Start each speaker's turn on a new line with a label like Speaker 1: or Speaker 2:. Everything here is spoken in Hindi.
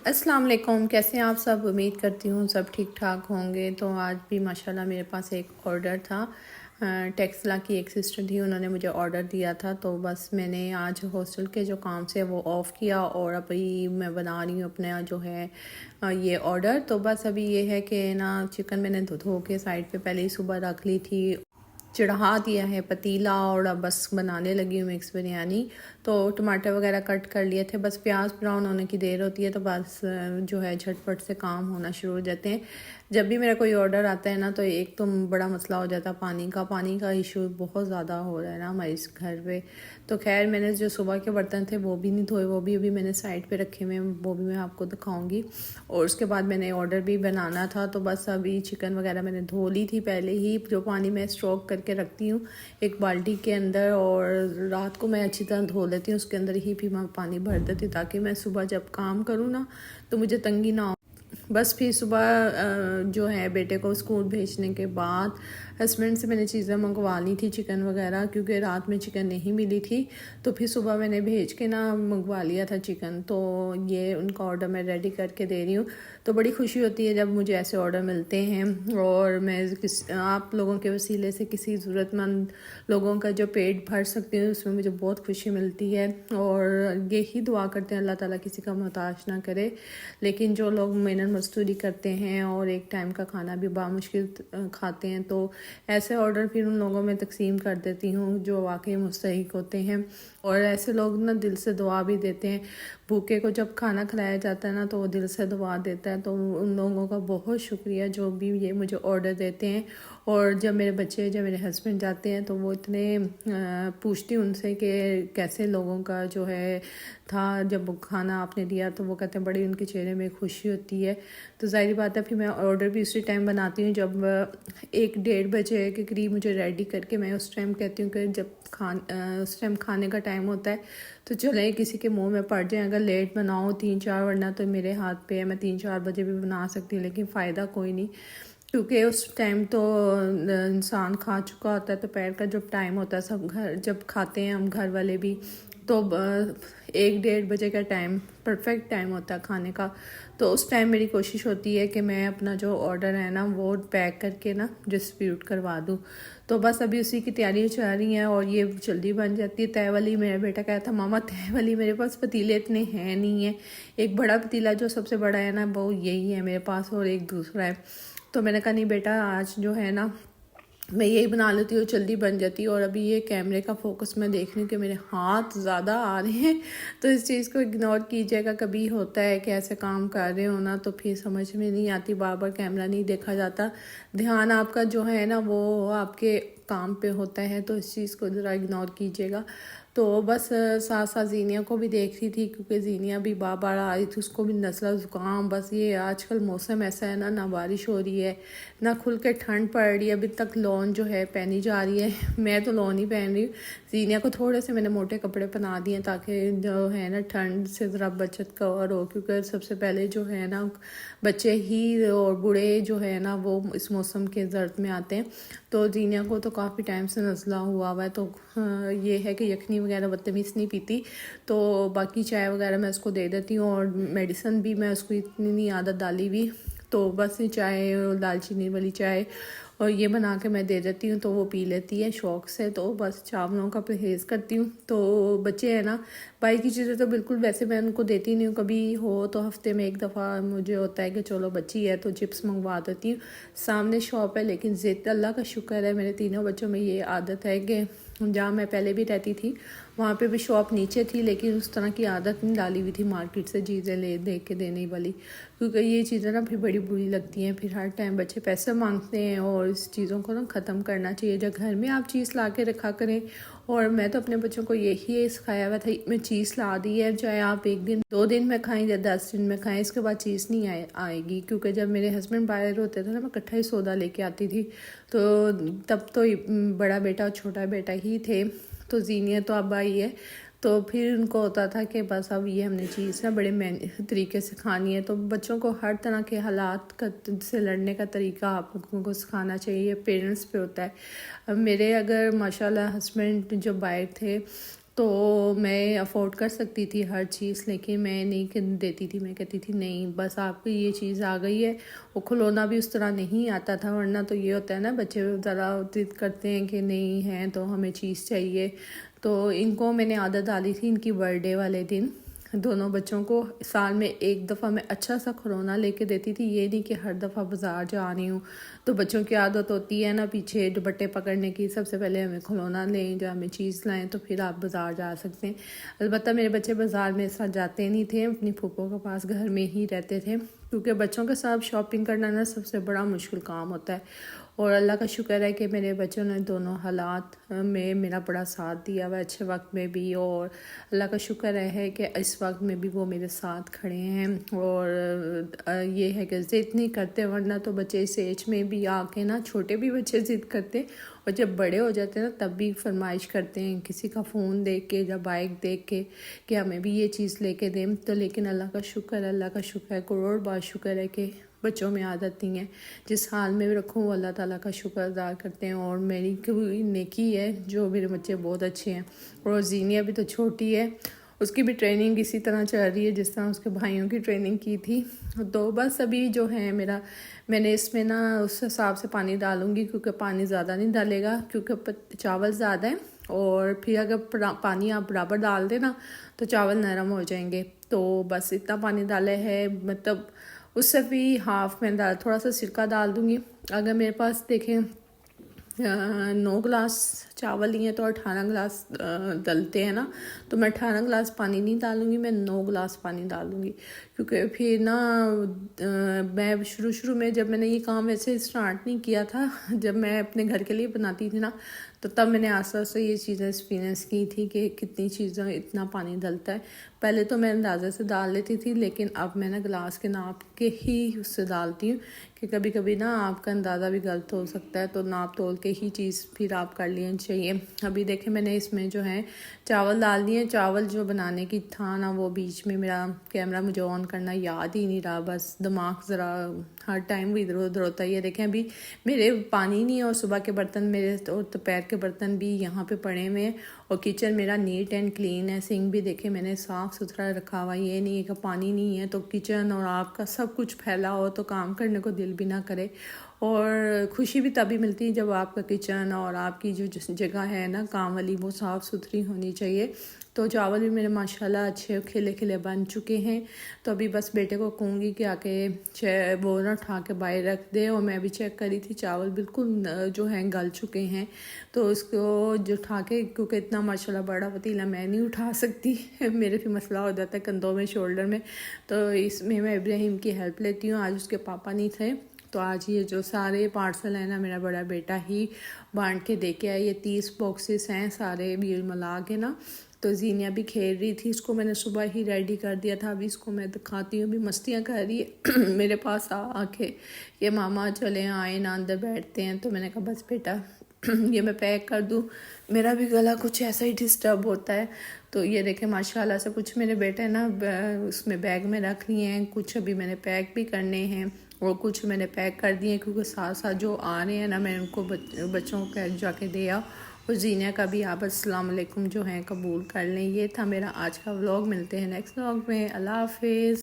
Speaker 1: अस्सलाम वालेकुम। कैसे हैं आप सब? उम्मीद करती हूँ सब ठीक ठाक होंगे। तो आज भी माशाल्लाह मेरे पास एक ऑर्डर था। टेक्सला की एक सिस्टर थी, उन्होंने मुझे ऑर्डर दिया था। तो बस मैंने आज हॉस्टल के जो काम से वो ऑफ़ किया और अभी मैं बना रही हूँ अपना जो है ये ऑर्डर। तो बस अभी ये है कि ना चिकन मैंने धो के साइड पे पहले ही सुबह रख ली थी, चढ़ा दिया है पतीला और अब बस बनाने लगी हूँ मिक्स बिरयानी। तो टमाटर वगैरह कट कर लिए थे, बस प्याज ब्राउन होने की देर होती है तो बस जो है झटपट से काम होना शुरू हो जाते हैं। जब भी मेरा कोई ऑर्डर आता है ना तो एक तो बड़ा मसला हो जाता है पानी का इशू बहुत ज़्यादा हो रहा है ना हमारे इस घर पे। तो खैर मैंने जो सुबह के बर्तन थे वो भी नहीं धोए, वो भी अभी मैंने साइड पे रखे हुए हैं, वो भी मैं आपको दिखाऊंगी। और उसके बाद मैंने ऑर्डर भी बनाना था तो बस अभी चिकन वगैरह मैंने धो ली थी पहले ही, जो पानी मैं स्टॉक करके रखती हूँ एक बाल्टी के अंदर, और रात को मैं अच्छी तरह धो लेती हूँ, उसके अंदर ही भी मैं पानी भर देती हूँ ताकि मैं सुबह जब काम करूँ ना तो मुझे तंगी ना हो। बस फिर सुबह जो है बेटे को स्कूल भेजने के बाद हस्बैंड से मैंने चीज़ें मंगवा ली थी, चिकन वगैरह, क्योंकि रात में चिकन नहीं मिली थी। तो फिर सुबह मैंने भेज के ना मंगवा लिया था चिकन। तो ये उनका ऑर्डर मैं रेडी करके दे रही हूँ। तो बड़ी खुशी होती है जब मुझे ऐसे ऑर्डर मिलते हैं और मैं आप लोगों के वसीले से किसी ज़रूरतमंद लोगों का जो पेट भर सकती हूँ, उसमें मुझे बहुत खुशी मिलती है। और यही दुआ करते हैं अल्लाह ताला किसी का मोहताज ना करे। लेकिन जो लोग मेहनत मजदूरी करते हैं और एक टाइम का खाना भी बामुश्किल खाते हैं, तो ऐसे ऑर्डर फिर उन लोगों में तकसीम कर देती हूँ जो वाकई मुस्तहिक होते हैं। और ऐसे लोग ना दिल से दुआ भी देते हैं। भूखे को जब खाना खिलाया जाता है ना तो वो दिल से दुआ देता है। तो उन लोगों का बहुत शुक्रिया जो भी ये मुझे ऑर्डर देते हैं। और जब मेरे हस्बैंड जाते हैं तो वो इतने पूछती हूँ उनसे कि कैसे लोगों का जो है था जब खाना आपने दिया, तो वो कहते हैं बड़ी उनके चेहरे में खुशी होती है। तो ज़ाहिर बात है फिर मैं ऑर्डर भी उसी टाइम बनाती हूँ जब 1-1:30 बजे के करीब मुझे रेडी करके मैं उस टाइम कहती हूँ कि जब उस टाइम खाने का टाइम होता है तो चले किसी के मुंह में पड़ जाए। अगर लेट बनाओ 3-4, वरना तो मेरे हाथ पे है, मैं 3-4 बजे भी बना सकती हूँ, लेकिन फ़ायदा कोई नहीं क्योंकि उस टाइम तो इंसान खा चुका होता है। दोपहर का जब टाइम होता है सब घर जब खाते हैं हम घर वाले भी, तो 1-1:30 बजे का टाइम परफेक्ट टाइम होता है खाने का। तो उस टाइम मेरी कोशिश होती है कि मैं अपना जो ऑर्डर है ना वो पैक करके ना डिस्ट्रीब्यूट करवा दूँ। तो बस अभी उसी की तैयारी चल रही है और ये जल्दी बन जाती है। तय वाली मेरा बेटा कहता था मामा तय वाली मेरे पास पतीले इतने हैं नहीं है, एक बड़ा पतीला जो सबसे बड़ा है ना वो यही है मेरे पास और एक दूसरा है। तो मैंने कहा नहीं बेटा आज जो है ना मैं यही बना लेती हूँ, जल्दी बन जाती है। और अभी ये कैमरे का फोकस मैं देख रही हूँ कि मेरे हाथ ज़्यादा आ रहे हैं, तो इस चीज़ को इग्नोर कीजिएगा। कभी होता है कि ऐसे काम कर रहे हो ना तो फिर समझ में नहीं आती, बार बार कैमरा नहीं देखा जाता, ध्यान आपका जो है ना वो आपके काम पे होता है, तो इस चीज़ को ज़रा इग्नोर कीजिएगा। तो बस साथ साथ जीनिया को भी देख रही थी क्योंकि जीनिया भी बार बार आ रही थी, उसको भी नज़ला ज़ुकाम। बस ये आजकल मौसम ऐसा है ना बारिश हो रही है ना खुल के ठंड पड़ रही है। अभी तक लॉन जो है पहनी जा रही है, मैं तो लॉन ही पहन रही हूँ। जीनिया को थोड़े से मैंने मोटे कपड़े पहना दिए ताकि जो है ना ठंड से ज़रा बचत कवर हो, क्योंकि सबसे पहले जो है ना बच्चे ही और बूढ़े जो है ना वो इस मौसम के जर्द में आते हैं। तो जीनिया को तो काफ़ी टाइम से नज़ला हुआ है, तो ये है कि यखनी वगैरह बदतमीज़ नहीं पीती, तो बाकी चाय वगैरह मैं उसको दे देती हूँ। और मेडिसिन भी मैं उसको इतनी नहीं आदत डाली हुई, तो बस ये चाय दालचीनी वाली चाय और ये बना के मैं दे देती हूँ तो वो पी लेती है शौक़ से। तो बस चावलों का परहेज़ करती हूँ। तो बच्चे हैं ना बाहर की चीज़ें तो बिल्कुल वैसे मैं उनको देती नहीं हूँ, कभी हो तो हफ्ते में एक दफ़ा मुझे होता है कि चलो बच्ची है तो चिप्स मंगवा देती हूँ। सामने शॉप है लेकिन ज़िद अल्लाह का शुक्र है मेरे तीनों बच्चों में ये आदत है कि जहाँ मैं पहले भी रहती थी वहाँ पे भी शॉप नीचे थी, लेकिन उस तरह की आदत नहीं डाली हुई थी मार्केट से चीज़ें ले दे के देने वाली, क्योंकि ये चीज़ें ना फिर बड़ी बुरी लगती हैं। फिर हर टाइम बच्चे पैसे मांगते हैं और इस चीज़ों को ना ख़त्म करना चाहिए। जब घर में आप चीज़ ला के रखा करें, और मैं तो अपने बच्चों को यही सिखाया हुआ था, मैं चीज़ ला दी है चाहे आप 1 दिन 2 दिन में खाएं या 10 दिन में खाएं, इसके बाद चीज़ नहीं आएगी। क्योंकि जब मेरे हस्बैंड बाहर होते थे ना मैं इकट्ठा ही सौदा लेके आती थी, तो तब तो बड़ा बेटा और छोटा बेटा ही थे, तो जीनिया तो अब आई है। तो फिर उनको होता था कि बस अब ये हमने चीज़ ना बड़े तरीके से खानी है। तो बच्चों को हर तरह के हालात से लड़ने का तरीका आप लोगों को सिखाना चाहिए, पेरेंट्स पे होता है। अब मेरे अगर माशाल्लाह हस्बैंड जो बाहर थे तो मैं अफोर्ड कर सकती थी हर चीज़, लेकिन मैं नहीं देती थी। मैं कहती थी नहीं, बस आपको ये चीज़ आ गई है। वो खिलौना भी उस तरह नहीं आता था, वरना तो ये होता है ना, बच्चे ज़रा जिद करते हैं कि नहीं है तो हमें चीज़ चाहिए। तो इनको मैंने आदत डाली थी इनकी बर्थडे वाले दिन, दोनों बच्चों को साल में एक दफ़ा मैं अच्छा सा खिलौना लेके देती थी। ये नहीं कि हर दफ़ा बाज़ार जा रही हूँ। तो बच्चों की आदत होती है ना पीछे दुपट्टे पकड़ने की, सबसे पहले हमें खिलौना लें या हमें चीज़ लाएं तो फिर आप बाज़ार जा सकते हैं। अलबत्ता मेरे बच्चे बाज़ार में साथ जाते नहीं थे, अपनी फूफो के पास घर में ही रहते थे, क्योंकि बच्चों के साथ शॉपिंग करना ना सबसे बड़ा मुश्किल काम होता है। और अल्लाह का शुक्र है कि मेरे बच्चों ने दोनों हालात में मेरा बड़ा साथ दिया हुआ, अच्छे वक्त में भी, और अल्लाह का शुक्र है कि इस वक्त में भी वो मेरे साथ खड़े हैं। और ये है कि ज़िद नहीं करते, वरना तो बच्चे इस एज में भी आके ना, छोटे भी बच्चे ज़िद करते और जब बड़े हो जाते हैं ना तब भी फरमाइश करते हैं किसी का फ़ोन देख के या बाइक देख के कि हमें भी ये चीज़ लेके दें। तो लेकिन अल्लाह का शुक्र है, करोड़ बार शुक्र है कि बच्चों में आदत नहीं है। जिस हाल में भी रखूँ वो अल्लाह ताला का शुक्र अदा करते हैं। और मेरी कोई नेकी है जो मेरे बच्चे बहुत अच्छे हैं। और जीनिया भी तो छोटी है, उसकी भी ट्रेनिंग इसी तरह चल रही है जिस तरह उसके भाइयों की ट्रेनिंग की थी। तो बस अभी जो है मैंने इसमें ना उस हिसाब से पानी डालूँगी, क्योंकि पानी ज़्यादा नहीं डालेगा, क्योंकि चावल ज़्यादा है। और फिर अगर पानी आप बराबर डाल देना तो चावल नरम हो जाएंगे। तो बस इतना पानी डाले है, मतलब उससे भी हाफ में डाल, थोड़ा सा सिरका डाल दूँगी। अगर मेरे पास देखें 9 गिलास चावल लिए तो 18 गिलास डलते हैं ना, तो मैं 18 गिलास पानी नहीं डालूँगी, मैं 9 गिलास पानी डालूँगी। क्योंकि फिर ना मैं शुरू में जब मैंने ये काम वैसे स्टार्ट नहीं किया था, जब मैं अपने घर के लिए बनाती थी ना, तो तब मैंने आस्ते आस्ते ये चीज़ें एक्सपीरियंस की थी कि कितनी चीज़ें इतना पानी डलता है। पहले तो मैं अंदाज़े से डाल लेती थी, लेकिन अब मैं ना गिलास के नाप के ही उससे डालती हूँ, कि कभी कभी ना आपका अंदाज़ा भी गलत हो सकता है। तो नाप तोल के ही चीज़ फिर आप कर लेनी चाहिए। अभी देखें मैंने इसमें जो है चावल डाल दिए। चावल जो बनाने की था ना, वो बीच में मेरा कैमरा मुझे ऑन करना याद ही नहीं रहा, बस दिमाग ज़रा हर टाइम भी इधर उधर होता है। ये देखें अभी मेरे पानी नहीं है, और सुबह के बर्तन मेरे और दोपहर के बर्तन भी यहाँ पे पड़े हुए हैं। और किचन मेरा नीट एंड क्लीन है, सिंक भी देखे मैंने साफ़ सुथरा रखा हुआ। ये नहीं है कि पानी नहीं है तो किचन और आपका सब कुछ फैला हो तो काम करने को दिल भी ना करे। और खुशी भी तभी मिलती है जब आपका किचन और आपकी जो जगह है ना काम वाली, वो साफ़ सुथरी होनी चाहिए। तो चावल भी मेरे माशाल्लाह अच्छे खिले खिले बन चुके हैं। तो अभी बस बेटे को कहूँगी कि आके वो ना उठा के बाहर रख दे। और मैं भी चेक करी थी, चावल बिल्कुल जो हैं गल चुके हैं। तो उसको जो उठा के, क्योंकि इतना माशाल्लाह बड़ा पतीला मैं नहीं उठा सकती मेरे भी मसला हो जाता है कंधों में, शोल्डर में। तो इसमें मैं इब्राहिम की हेल्प लेती हूँ। आज उसके पापा नहीं थे, तो आज ये जो सारे पार्सल हैं ना, मेरा बड़ा बेटा ही बांट के दे के आया। ये 30 बॉक्सेस हैं सारे बिल मिला के ना। तो जीनिया भी खेल रही थी, इसको मैंने सुबह ही रेडी कर दिया था। अभी इसको मैं दिखाती हूँ, अभी मस्तियाँ कर रही है मेरे पास आके ये मामा चले आए ना, अंदर बैठते हैं। तो मैंने कहा बस बेटा ये मैं पैक कर दूँ, मेरा भी गला कुछ ऐसा ही डिस्टर्ब होता है। तो ये देखें माशाल्लाह से कुछ मेरे बेटे ना उसमें बैग में रख लिए हैं, कुछ अभी मैंने पैक भी करने हैं और कुछ मैंने पैक कर दिए, क्योंकि साथ साथ जो आ रहे हैं ना, मैं उनको बच्चों को जाके दे आओ। और जीनिया का भी आप अस्सलाम वालेकुम जो है कबूल कर लें। ये था मेरा आज का व्लॉग। मिलते हैं नेक्स्ट व्लॉग में। अल्लाह हाफिज़।